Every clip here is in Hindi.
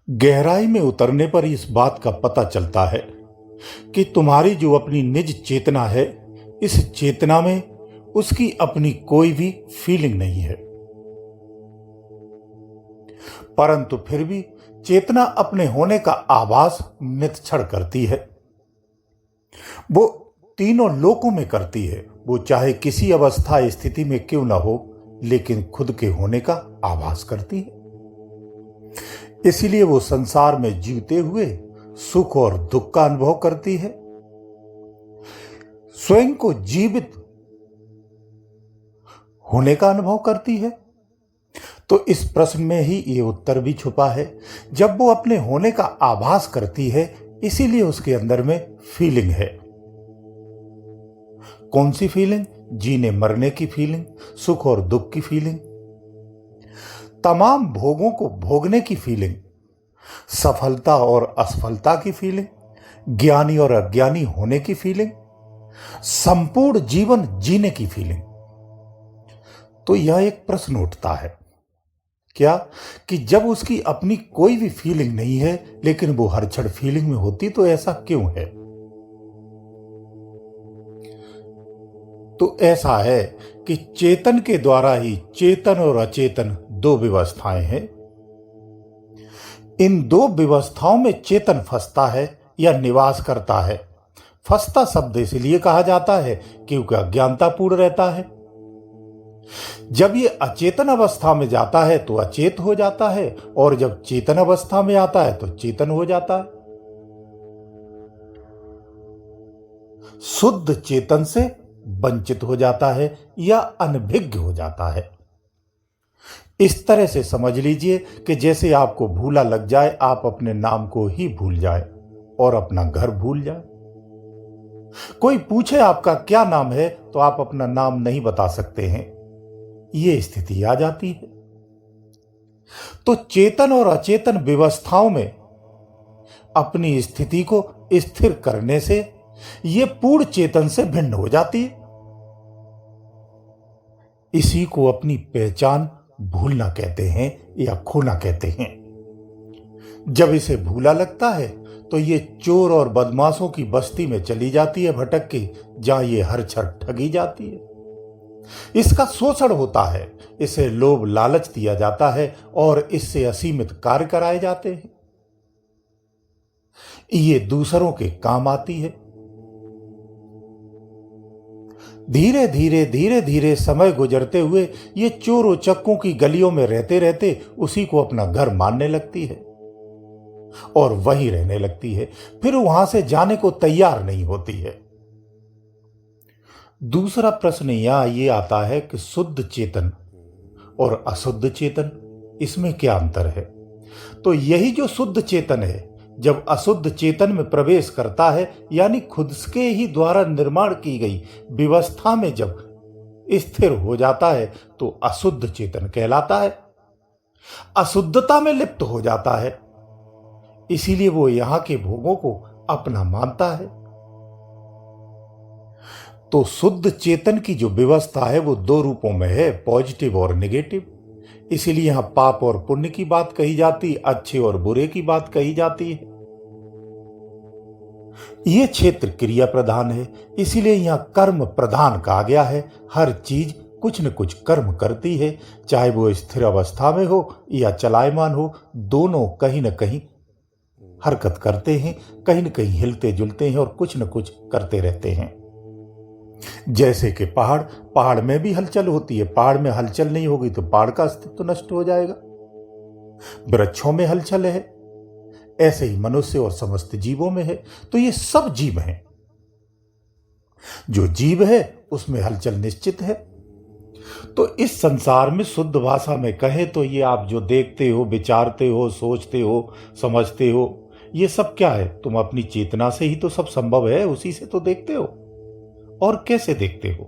गहराई में उतरने पर इस बात का पता चलता है कि तुम्हारी जो अपनी निज चेतना है, इस चेतना में उसकी अपनी कोई भी फीलिंग नहीं है। परंतु फिर भी चेतना अपने होने का आभास नित्क्षण करती है। वो तीनों लोकों में करती है। वो चाहे किसी अवस्था स्थिति में क्यों ना हो, लेकिन खुद के होने का आभास करती है। इसीलिए वो संसार में जीते हुए सुख और दुख का अनुभव करती है। स्वयं को जीवित होने का अनुभव करती है। तो इस प्रश्न में ही ये उत्तर भी छुपा है। जब वो अपने होने का आभास करती है, इसीलिए उसके अंदर में फीलिंग है। कौन सी फीलिंग? जीने मरने की फीलिंग, सुख और दुख की फीलिंग, तमाम भोगों को भोगने की फीलिंग, सफलता और असफलता की फीलिंग, ज्ञानी और अज्ञानी होने की फीलिंग, संपूर्ण जीवन जीने की फीलिंग। तो यह एक प्रश्न उठता है, क्या कि जब उसकी अपनी कोई भी फीलिंग नहीं है, लेकिन वो हर क्षण फीलिंग में होती, तो ऐसा क्यों है? तो ऐसा है कि चेतन के द्वारा ही चेतन और अचेतन दो व्यवस्थाएं हैं। इन दो व्यवस्थाओं में चेतन फंसता है या निवास करता है। फंसता शब्द इसलिए कहा जाता है क्योंकि अज्ञानतापूर्ण रहता है। जब ये अचेतन अवस्था में जाता है तो अचेत हो जाता है, और जब चेतन अवस्था में आता है तो चेतन हो जाता है। शुद्ध चेतन से वंचित हो जाता है या अनभिज्ञ हो जाता है। इस तरह से समझ लीजिए कि जैसे आपको भूला लग जाए, आप अपने नाम को ही भूल जाए और अपना घर भूल जाए। कोई पूछे आपका क्या नाम है, तो आप अपना नाम नहीं बता सकते हैं। ये स्थिति आ जाती है। तो चेतन और अचेतन व्यवस्थाओं में अपनी स्थिति को स्थिर करने से ये पूर्ण चेतन से भिन्न हो जाती है। इसी को अपनी पहचान भूलना कहते हैं या खोना कहते हैं। जब इसे भूला लगता है तो ये चोर और बदमाशों की बस्ती में चली जाती है भटक के, जहां ये हर क्षण ठगी जाती है। इसका शोषण होता है, इसे लोभ लालच दिया जाता है और इससे असीमित कार्य कराए जाते हैं। ये दूसरों के काम आती है। धीरे धीरे समय गुजरते हुए ये चोरों चक्कों की गलियों में रहते रहते उसी को अपना घर मानने लगती है और वहीं रहने लगती है। फिर वहां से जाने को तैयार नहीं होती है। दूसरा प्रश्न यहां ये आता है कि शुद्ध चेतन और अशुद्ध चेतन, इसमें क्या अंतर है? तो यही जो शुद्ध चेतन है, जब अशुद्ध चेतन में प्रवेश करता है, यानी खुद के ही द्वारा निर्माण की गई व्यवस्था में जब स्थिर हो जाता है, तो अशुद्ध चेतन कहलाता है। अशुद्धता में लिप्त हो जाता है, इसीलिए वो यहां के भोगों को अपना मानता है। तो शुद्ध चेतन की जो व्यवस्था है वो दो रूपों में है, पॉजिटिव और नेगेटिव। इसीलिए यहां पाप और पुण्य की बात कही जाती, अच्छे और बुरे की बात कही जाती है। यह क्षेत्र क्रिया प्रधान है, इसीलिए यहां कर्म प्रधान कहा गया है। हर चीज कुछ न कुछ कर्म करती है, चाहे वो स्थिर अवस्था में हो या चलायमान हो, दोनों कहीं न कहीं हरकत करते हैं, कहीं न कहीं हिलते जुलते हैं और कुछ न कुछ करते रहते हैं। जैसे कि पहाड़ में भी हलचल होती है। पहाड़ में हलचल नहीं होगी तो पहाड़ का अस्तित्व नष्ट हो जाएगा। वृक्षों में हलचल है, ऐसे ही मनुष्य और समस्त जीवों में है। तो ये सब जीव हैं। जो जीव है उसमें हलचल निश्चित है। तो इस संसार में शुद्ध भाषा में कहें तो ये आप जो देखते हो, विचारते हो, सोचते हो, समझते हो, ये सब क्या है? तुम अपनी चेतना से ही तो सब संभव है, उसी से तो देखते हो। और कैसे देखते हो?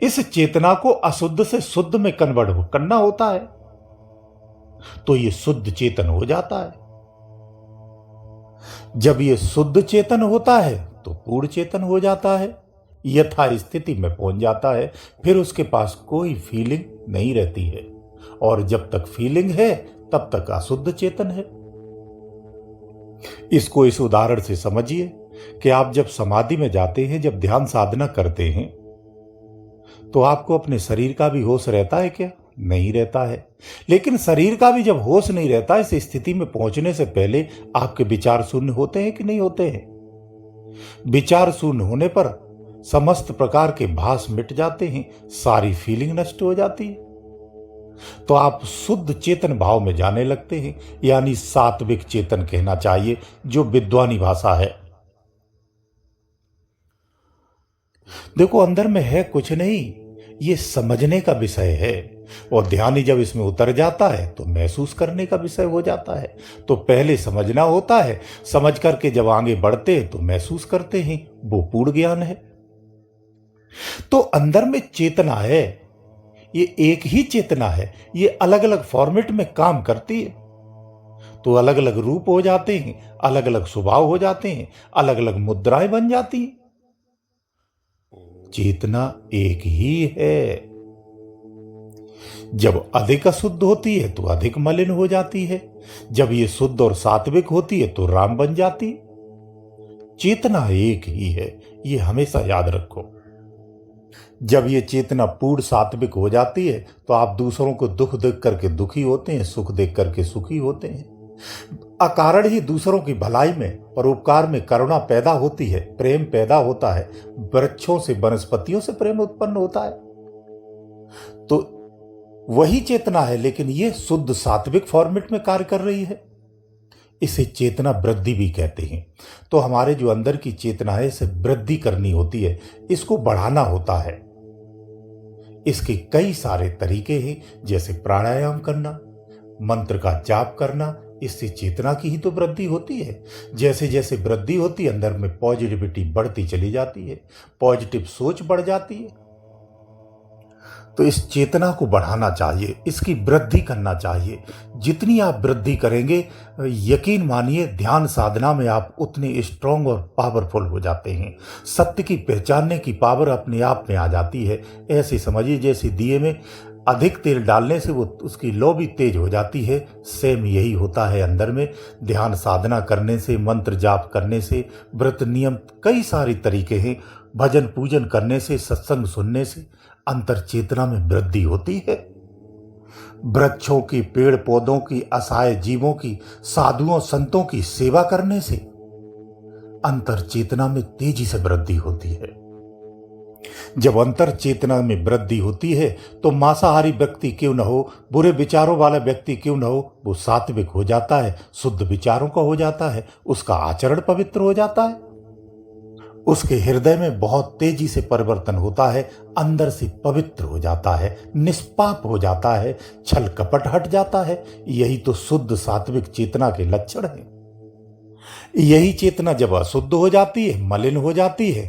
इस चेतना को अशुद्ध से शुद्ध में कन्वर्ट करना होता है, तो ये शुद्ध चेतन हो जाता है। जब ये शुद्ध चेतन होता है तो पूर्ण चेतन हो जाता है, यथा स्थिति में पहुंच जाता है। फिर उसके पास कोई फीलिंग नहीं रहती है, और जब तक फीलिंग है तब तक अशुद्ध चेतन है। इसको इस उदाहरण से समझिए कि आप जब समाधि में जाते हैं, जब ध्यान साधना करते हैं, तो आपको अपने शरीर का भी होश रहता है क्या? नहीं रहता है। लेकिन शरीर का भी जब होश नहीं रहता, इस स्थिति में पहुंचने से पहले आपके विचार शून्य होते हैं कि नहीं होते हैं? विचार शून्य होने पर समस्त प्रकार के भास मिट जाते हैं, सारी फीलिंग नष्ट हो जाती है, तो आप शुद्ध चेतन भाव में जाने लगते हैं, यानी सात्विक चेतन कहना चाहिए, जो विद्वानी भाषा है। देखो, अंदर में है कुछ नहीं, ये समझने का विषय है, और ध्यानी जब इसमें उतर जाता है तो महसूस करने का विषय हो जाता है। तो पहले समझना होता है, समझ करके जब आगे बढ़ते हैं तो महसूस करते हैं, वो पूर्ण ज्ञान है। तो अंदर में चेतना है, ये एक ही चेतना है, ये अलग अलग फॉर्मेट में काम करती है, तो अलग अलग रूप हो जाते हैं, अलग अलग स्वभाव हो जाते हैं, अलग अलग मुद्राएं बन जाती हैं। चेतना एक ही है। जब अधिक अशुद्ध होती है तो अधिक मलिन हो जाती है, जब ये शुद्ध और सात्विक होती है तो राम बन जाती है। चेतना एक ही है, ये हमेशा याद रखो। जब ये चेतना पूर्ण सात्विक हो जाती है तो आप दूसरों को दुख देख करके दुखी होते हैं, सुख देख करके सुखी होते हैं। अकारण ही दूसरों की भलाई में, परोपकार में करुणा पैदा होती है, प्रेम पैदा होता है, वृक्षों से, वनस्पतियों से प्रेम उत्पन्न होता है। तो वही चेतना है, लेकिन ये शुद्ध सात्विक फॉर्मेट में कार्य कर रही है। इसे चेतना वृद्धि भी कहते हैं। तो हमारे जो अंदर की चेतना है, इसे वृद्धि करनी होती है, इसको बढ़ाना होता है। इसके कई सारे तरीके हैं, जैसे प्राणायाम करना, मंत्र का जाप करना, इससे चेतना की ही तो वृद्धि होती है। जैसे जैसे वृद्धि होती है, अंदर में पॉजिटिविटी बढ़ती चली जाती है, पॉजिटिव सोच बढ़ जाती है। तो इस चेतना को बढ़ाना चाहिए, इसकी वृद्धि करना चाहिए। जितनी आप वृद्धि करेंगे, यकीन मानिए, ध्यान साधना में आप उतने स्ट्रांग और पावरफुल हो जाते हैं। सत्य की पहचानने की पावर अपने आप में आ जाती है। ऐसे समझिए जैसे दिए में अधिक तेल डालने से वो उसकी लौ भी तेज हो जाती है। सेम यही होता है अंदर में। ध्यान साधना करने से, मंत्र जाप करने से, व्रत नियम, कई सारी तरीके हैं, भजन पूजन करने से, सत्संग सुनने से अंतर चेतना में वृद्धि होती है। वृक्षों की, पेड़ पौधों की, असहाय जीवों की, साधुओं संतों की सेवा करने से अंतर चेतना में तेजी से वृद्धि होती है। जब अंतर चेतना में वृद्धि होती है तो मांसाहारी व्यक्ति क्यों न हो, बुरे विचारों वाला व्यक्ति क्यों न हो, वो सात्विक हो जाता है, शुद्ध विचारों का हो जाता है, उसका आचरण पवित्र हो जाता है, उसके हृदय में बहुत तेजी से परिवर्तन होता है, अंदर से पवित्र हो जाता है, निष्पाप हो जाता है, छल कपट हट जाता है। यही तो शुद्ध सात्विक चेतना के लक्षण हैं। यही चेतना जब अशुद्ध हो जाती है, मलिन हो जाती है,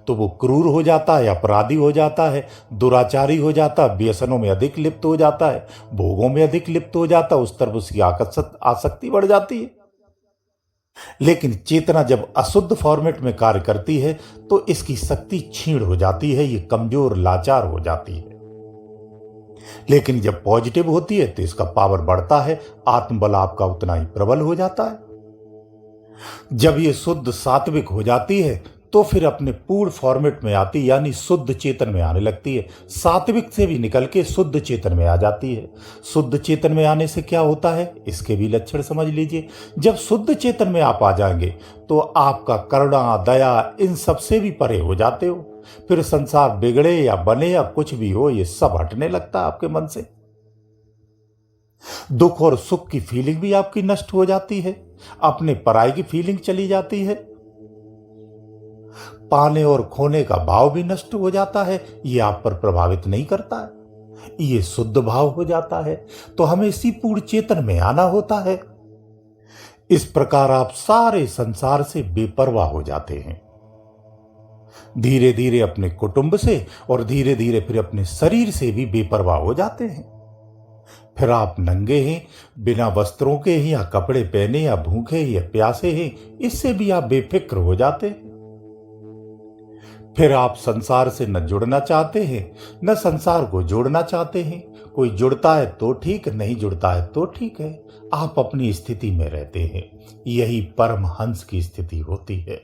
तो वो क्रूर हो जाता है, अपराधी हो जाता है, दुराचारी हो जाता है, व्यसनों में अधिक लिप्त हो जाता है, भोगों में अधिक लिप्त हो जाता है, उस तरफ उसकी आसक्ति बढ़ जाती है। लेकिन चेतना जब अशुद्ध फॉर्मेट में कार्य करती है तो इसकी शक्ति क्षीण हो जाती है, ये कमजोर, लाचार हो जाती है। लेकिन जब पॉजिटिव होती है तो इसका पावर बढ़ता है, आत्मबल आपका उतना ही प्रबल हो जाता है। जब ये शुद्ध सात्विक हो जाती है तो फिर अपने पूर्ण फॉर्मेट में आती, यानी शुद्ध चेतन में आने लगती है। सात्विक से भी निकल के शुद्ध चेतन में आ जाती है। शुद्ध चेतन में आने से क्या होता है, इसके भी लक्षण समझ लीजिए। जब शुद्ध चेतन में आप आ जाएंगे तो आपका करुणा, दया, इन सब से भी परे हो जाते हो। फिर संसार बिगड़े या बने या कुछ भी हो, ये सब हटने लगता है आपके मन से। दुख और सुख की फीलिंग भी आपकी नष्ट हो जाती है, अपने पराई की फीलिंग चली जाती है, पाने और खोने का भाव भी नष्ट हो जाता है, ये आप पर प्रभावित नहीं करता है, ये शुद्ध भाव हो जाता है। तो हमें इसी पूर्ण चेतन में आना होता है। इस प्रकार आप सारे संसार से बेपरवाह हो जाते हैं, धीरे धीरे अपने कुटुंब से और धीरे धीरे फिर अपने शरीर से भी बेपरवाह हो जाते हैं। फिर आप नंगे हैं, बिना वस्त्रों के हैं, या कपड़े पहने, या भूखे या प्यासे हैं, इससे भी आप बेफिक्र हो जाते हैं। फिर आप संसार से न जुड़ना चाहते हैं, न संसार को जोड़ना चाहते हैं। कोई जुड़ता है तो ठीक, नहीं जुड़ता है तो ठीक है। आप अपनी स्थिति में रहते हैं, यही परमहंस की स्थिति होती है।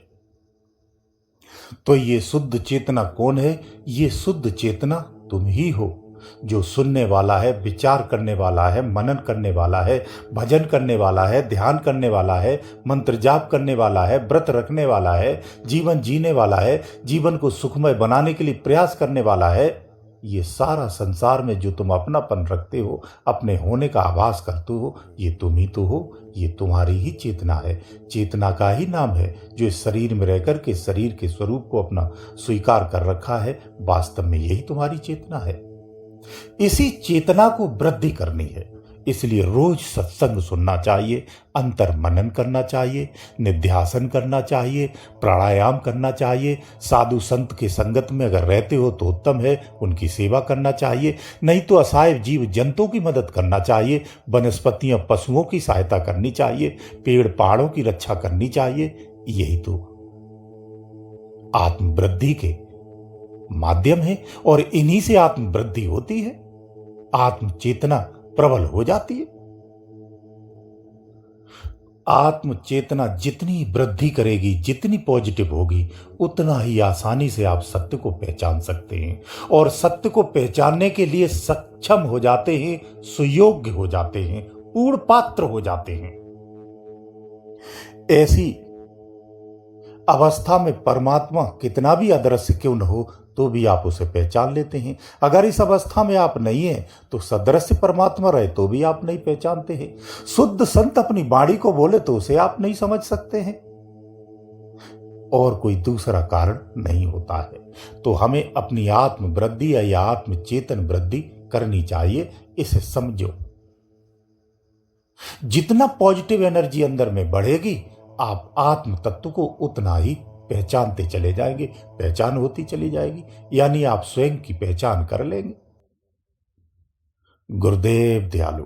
तो ये शुद्ध चेतना कौन है? ये शुद्ध चेतना तुम ही हो, जो सुनने वाला है, विचार करने वाला है, मनन करने वाला है, भजन करने वाला है, ध्यान करने वाला है, मंत्र जाप करने वाला है, व्रत रखने वाला है, जीवन जीने वाला है, जीवन को सुखमय बनाने के लिए प्रयास करने वाला है। ये सारा संसार में जो तुम अपनापन रखते हो, अपने होने का आभास करते हो, ये तुम ही तो हो, ये तुम्हारी ही चेतना है। चेतना का ही नाम है जो इस शरीर में रहकर के शरीर के स्वरूप को अपना स्वीकार कर रखा है। वास्तव में यही तुम्हारी चेतना है। इसी चेतना को वृद्धि करनी है, इसलिए रोज सत्संग सुनना चाहिए, अंतर मनन करना चाहिए, निध्यासन करना चाहिए, प्राणायाम करना चाहिए। साधु संत के संगत में अगर रहते हो तो उत्तम है, उनकी सेवा करना चाहिए, नहीं तो असहाय जीव जंतुओं की मदद करना चाहिए, वनस्पतियों पशुओं की सहायता करनी चाहिए, पेड़ पहाड़ों की रक्षा करनी चाहिए। यही तो आत्मवृद्धि के माध्यम है और इन्हीं से आत्मवृद्धि होती है, आत्म चेतना प्रबल हो जाती है। आत्म चेतना जितनी वृद्धि करेगी, जितनी पॉजिटिव होगी, उतना ही आसानी से आप सत्य को पहचान सकते हैं और सत्य को पहचानने के लिए सक्षम हो जाते हैं, सुयोग्य हो जाते हैं, पूर्ण पात्र हो जाते हैं। ऐसी अवस्था में परमात्मा कितना भी अदृश्य क्यों न हो तो भी आप उसे पहचान लेते हैं। अगर इस अवस्था में आप नहीं हैं तो सदृश्य परमात्मा रहे तो भी आप नहीं पहचानते हैं। शुद्ध संत अपनी वाणी को बोले तो उसे आप नहीं समझ सकते हैं, और कोई दूसरा कारण नहीं होता है। तो हमें अपनी आत्म वृद्धि या आत्म चेतन वृद्धि करनी चाहिए। इसे समझो, जितना पॉजिटिव एनर्जी अंदर में बढ़ेगी, आप आत्म तत्व को उतना ही पहचानते चले जाएंगे, पहचान होती चली जाएगी, यानी आप स्वयं की पहचान कर लेंगे। गुरुदेव दयालु।